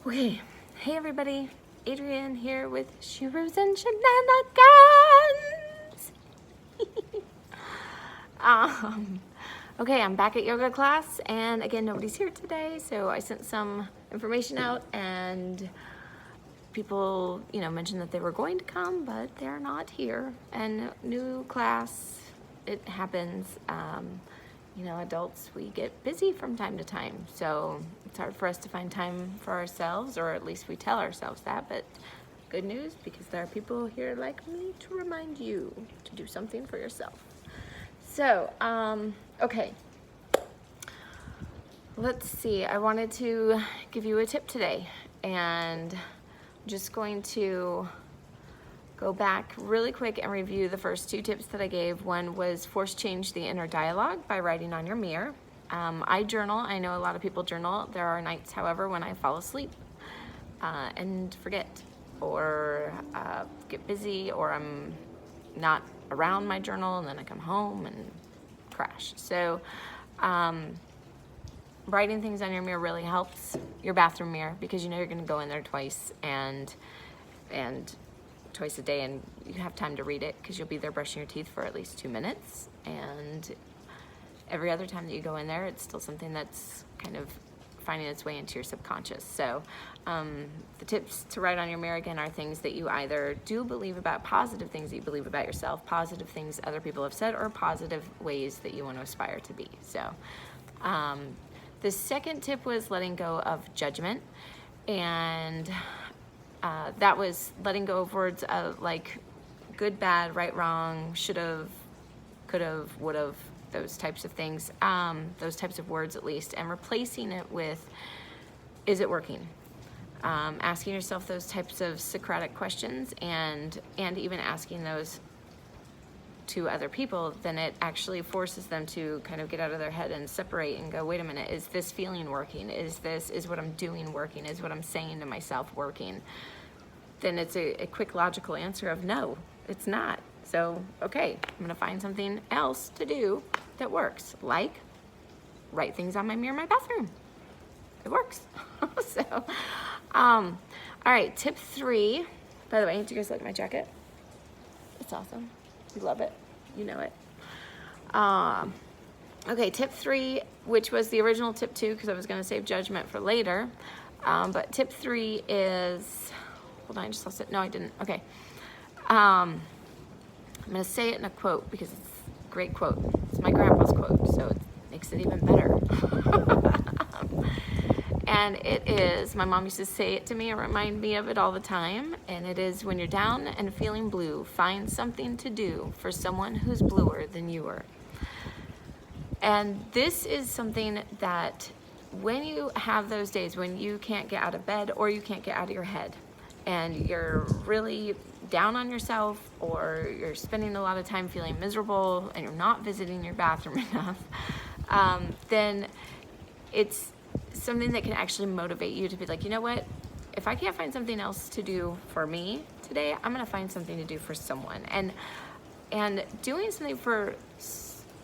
Okay, hey everybody, Adrienne here with Shirus and Shenanigans. Okay, I'm back at yoga class, and again, nobody's here today, so I sent some information out, and people, mentioned that they were going to come, but they're not here. And new class, it happens. Adults, we get busy from time to time, so it's hard for us to find time for ourselves, or at least we tell ourselves that. But good news, because there are people here like me to remind you to do something for yourself. So, okay. Let's see, I wanted to give you a tip today, and I'm just going to go back really quick and review the first two tips that I gave. One was force change the inner dialogue by writing on your mirror. I journal. I know a lot of people journal. There are nights, however, when I fall asleep and forget, or get busy, or I'm not around my journal, and then I come home and crash. So writing things on your mirror really helps. Your bathroom mirror, because you're going to go in there twice and twice a day, and you have time to read it because you'll be there brushing your teeth for at least 2 minutes. And every other time that you go in there, it's still something that's kind of finding its way into your subconscious. So the tips to write on your mirror, again, are things that you either do believe about, positive things that you believe about yourself, positive things other people have said, or positive ways that you want to aspire to be. So the second tip was letting go of judgment, and that was letting go of words of like good, bad, right, wrong, should have, could have, would have, those types of things, those types of words at least, and replacing it with, is it working? Asking yourself those types of Socratic questions, and even asking those to other people, then it actually forces them to kind of get out of their head and separate and go, wait a minute, is this feeling working? Is what I'm doing working? Is what I'm saying to myself working? Then it's a quick logical answer of no, it's not. So, okay, I'm gonna find something else to do that works, like write things on my mirror in my bathroom. It works. So, all right, tip 3. By the way, do you guys like my jacket? It's awesome. You love it. You know it. Okay, tip 3, which was the original tip 2, because I was going to save judgment for later. But tip 3 is, hold on, I just lost it. No, I didn't. Okay. I'm going to say it in a quote because it's a great quote. It's my grandpa's quote, so it makes it even better. And it is, my mom used to say it to me and remind me of it all the time. And it is, when you're down and feeling blue, find something to do for someone who's bluer than you are. And this is something that when you have those days when you can't get out of bed, or you can't get out of your head, and you're really down on yourself, or you're spending a lot of time feeling miserable, and you're not visiting your bathroom enough, then it's something that can actually motivate you to be like, you know what, if I can't find something else to do for me today, I'm gonna find something to do for someone. And doing something for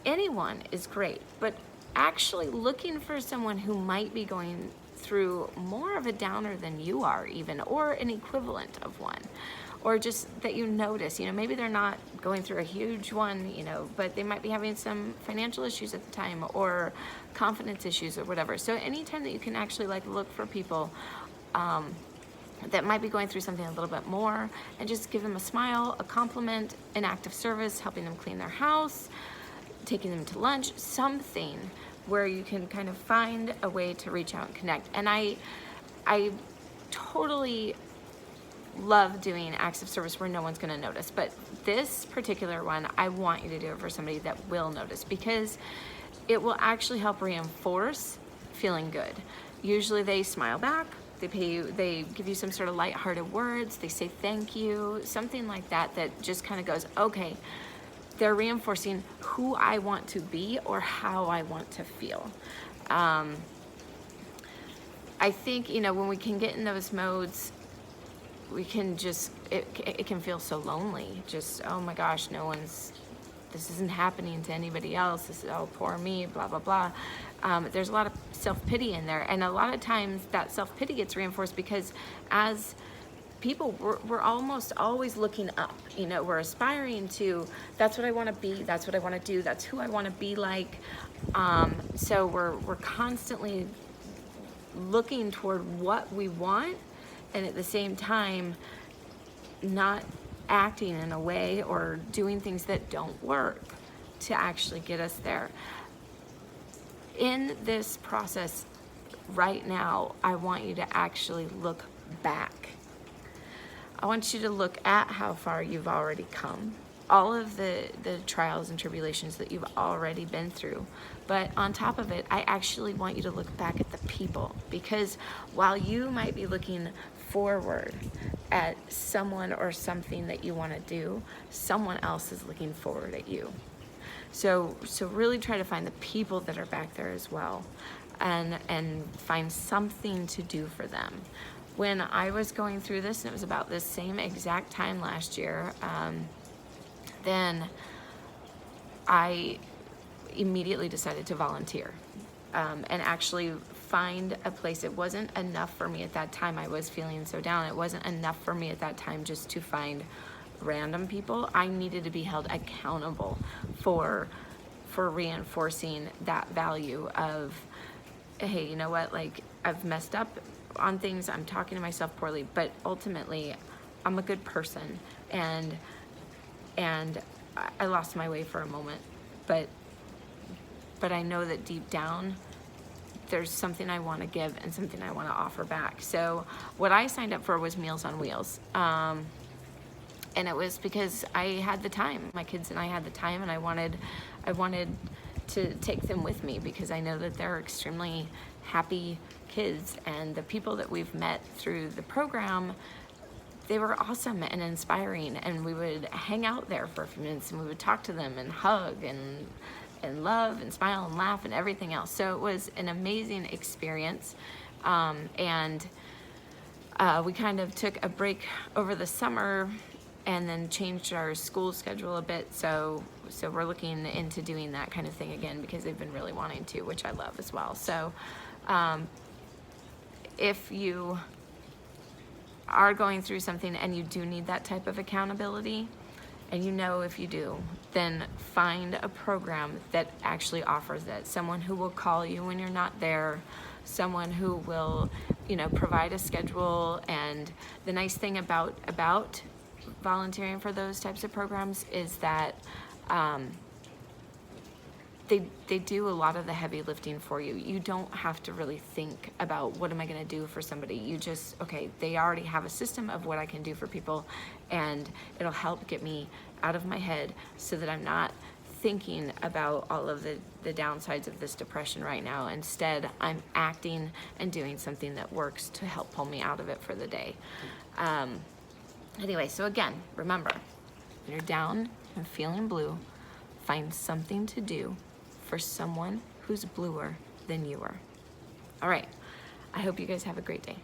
anyone is great, but actually looking for someone who might be going through more of a downer than you are even, or an equivalent of one, or just that you notice, maybe they're not going through a huge one, but they might be having some financial issues at the time, or confidence issues, or whatever. So anytime that you can actually look for people that might be going through something a little bit more, and just give them a smile, a compliment, an act of service, helping them clean their house, taking them to lunch, something where you can kind of find a way to reach out and connect. And I totally love doing acts of service where no one's going to notice, but this particular one, I want you to do it for somebody that will notice, because it will actually help reinforce feeling good. Usually they smile back, they give you some sort of lighthearted words, they say thank you, something like that just kind of goes, okay, they're reinforcing who I want to be or how I want to feel. I think, when we can get in those modes, we can just, it can feel so lonely. Just, oh my gosh, no one's this isn't happening to anybody else. This is, oh, poor me, blah, blah, blah. There's a lot of self-pity in there. And a lot of times that self-pity gets reinforced because as people, we're almost always looking up. You know, we're aspiring to, that's what I want to be, that's what I want to do, that's who I want to be like. So we're constantly looking toward what we want, and at the same time not acting in a way or doing things that don't work to actually get us there. In this process right now, I want you to actually look back. I want you to look at how far you've already come, all of the trials and tribulations that you've already been through. But on top of it, I actually want you to look back at the people, because while you might be looking forward at someone or something that you want to do, someone else is looking forward at you. So really try to find the people that are back there as well, and find something to do for them. When I was going through this, and it was about this same exact time last year, then I immediately decided to volunteer and actually find a place. It wasn't enough for me at that time. I was feeling so down. It wasn't enough for me at that time just to find random people. I needed to be held accountable for reinforcing that value of, hey, you know what, like, I've messed up on things, I'm talking to myself poorly, but ultimately I'm a good person, and I lost my way for a moment, but I know that deep down there's something I want to give and something I want to offer back. So what I signed up for was Meals on Wheels, and it was because I had the time. My kids and I had the time, and I wanted to take them with me, because I know that they're extremely happy kids, and the people that we've met through the program, they were awesome and inspiring, and we would hang out there for a few minutes and we would talk to them and hug and love and smile and laugh and everything else. So it was an amazing experience, and we kind of took a break over the summer and then changed our school schedule a bit, so we're looking into doing that kind of thing again, because they've been really wanting to, which I love as well. So if you are going through something and you do need that type of accountability, and you know if you do, then find a program that actually offers that. Someone who will call you when you're not there, someone who will, you know, provide a schedule. And the nice thing about volunteering for those types of programs is that they do a lot of the heavy lifting for you. You don't have to really think about, what am I going to do for somebody? You just, okay, they already have a system of what I can do for people, and it'll help get me out of my head so that I'm not thinking about all of the downsides of this depression right now. Instead, I'm acting and doing something that works to help pull me out of it for the day. Anyway, so again, remember, when you're down and feeling blue, find something to do for someone who's bluer than you are. All right, I hope you guys have a great day.